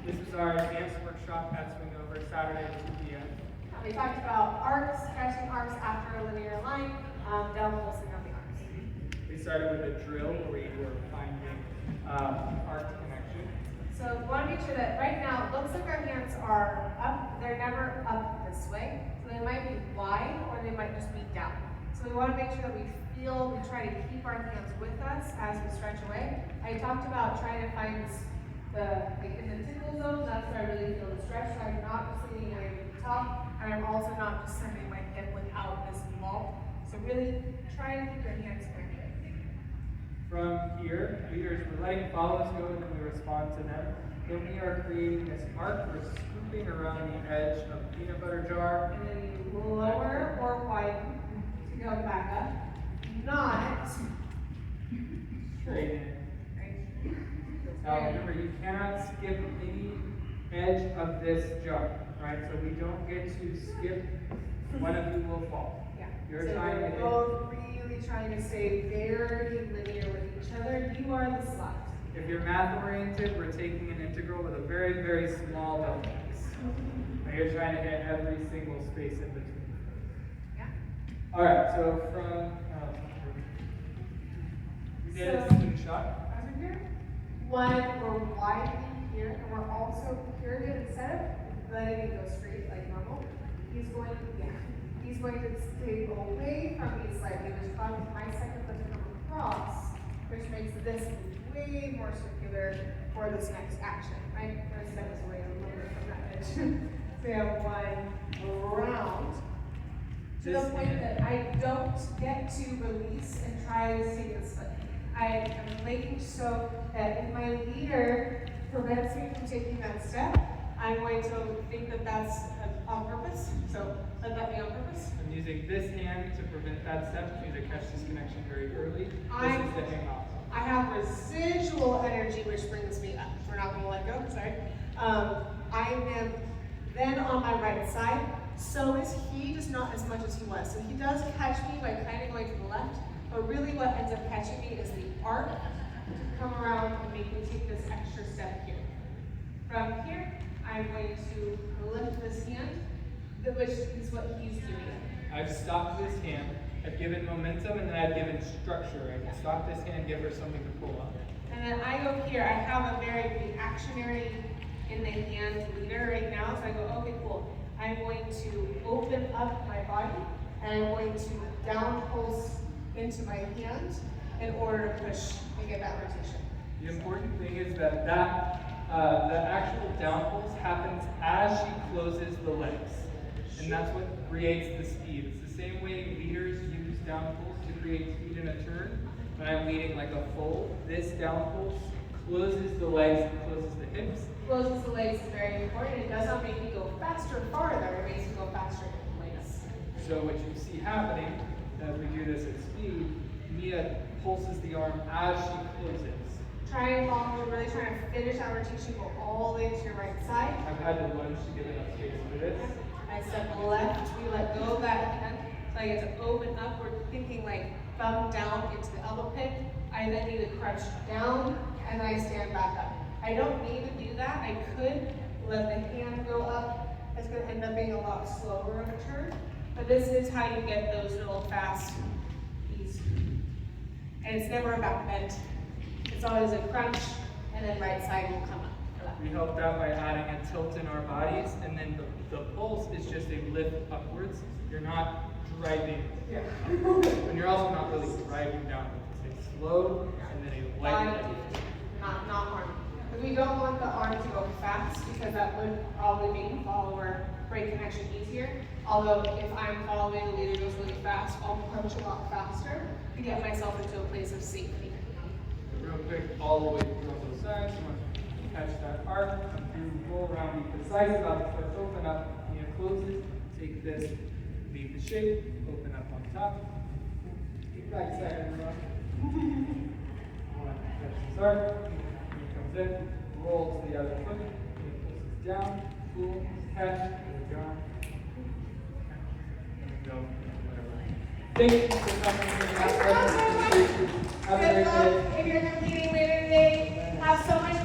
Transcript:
This is our advanced workshop at SwingOver, Saturday at 2 p.m. We talked about arcs, catching arcs after a linear line, down pulsing on the arcs. We started with a drill where we were finding arc connection. So we want to make sure that right now it looks like our hands are up. They're never up this way. So they might be wide or they might just be down. So we want to make sure that we try to keep our hands with us as we stretch away. I talked about trying to find in the tickle zone. That's where I really feel the stretch. So I'm not just leaning away from the top, and I'm also not just sending my hip without this wall. So really try and keep your hands connected. From here, leaders, we're letting follows go and then we respond to them. Then we are creating this arc. We're scooping around the edge of the peanut butter jar. And then you lower or widen to go back up. Not straight in. Now remember, you cannot skip any edge of this jar, right? So we don't get to skip. One of you will fall. Yeah. You're so trying we're to both really trying to stay very linear with each other. You are the slot. If you're math oriented, we're taking an integral with a very, very small delta x. Now you're trying to hit every single space in between. Yeah. All right. So from we did a slingshot. As we're here, we're widening here, and we're also here instead of letting it go straight like normal. He's going to stay away from me slightly, which causes my second foot to come across, which makes this way more circular for this next action, right? I'm going to step this away a little bit from that edge. So we have one round. To the point that I don't get to release and try to take this foot. I am making so that if my leader prevents me from taking that step, I'm going to think that that's on purpose. So let that be on purpose. I'm using this hand to prevent that step for you to catch this connection very early. This is the hangoff. I have residual energy which brings me up. We're not going to let go, sorry. I am then on my right side. So is he, just not as much as he was. So he does catch me by kind of going to the left, but really what ends up catching me is the arc to come around and make me take this extra step here. From here, I'm going to lift this hand, which is what he's doing. I've stopped this hand, I've given momentum, and then I've given structure. I can stop this hand, give her something to pull up. And then I go here, I have a very reactionary in the hand leader right now, so I go, okay, cool. I'm going to open up my body, and I'm going to down pulse into my hand in order to push and get that rotation. The important thing is that the actual down pulse happens as she closes the legs. And that's what creates the speed. It's the same way leaders use down pulse to create speed in a turn. When I'm leading like a fold, this down pulse closes the legs and closes the hips. Closes the legs is very important. It does not make me go faster farther, it makes me go faster in place. So what you see happening as we do this at speed, Mia pulses the arm as she closes. Try and follow, we're really trying to finish our rotation, go all the way to your right side. I've had to lunge to get enough space for this. I step left, we let go of that hand. So I get to open up, we're thinking like thumb down into the elbow pit. I then need to crunch down, and then I stand back up. I don't need to do that. I could let the hand go up. It's going to end up being a lot slower of a turn. But this is how you get those little fast beats. And it's never about bend. It's always a crunch, and then right side will come up. We helped out by adding a tilt in our bodies, and then the pulse is just a lift upwards. You're not driving. Yeah. And you're also not really driving down. It's a slow and then a light. Not arm. Because we don't want the arm to go fast, because that would probably make the follower break connection easier. Although if I'm following, the leader goes really fast, I'll punch a lot faster to get myself into a place of safety. Real quick, all the way through on both sides. You want to catch that arc, come through, roll around, be precise about the foot, open up, Mia closes, take this, leave the shape, open up on top. Get back second run. One, catch this arc, Mia comes in, roll to the other foot, Mia pulses down, pull, catch, go down. And go, whatever. Thank you for coming to the class. Have a great day. If you're competing later today, have so much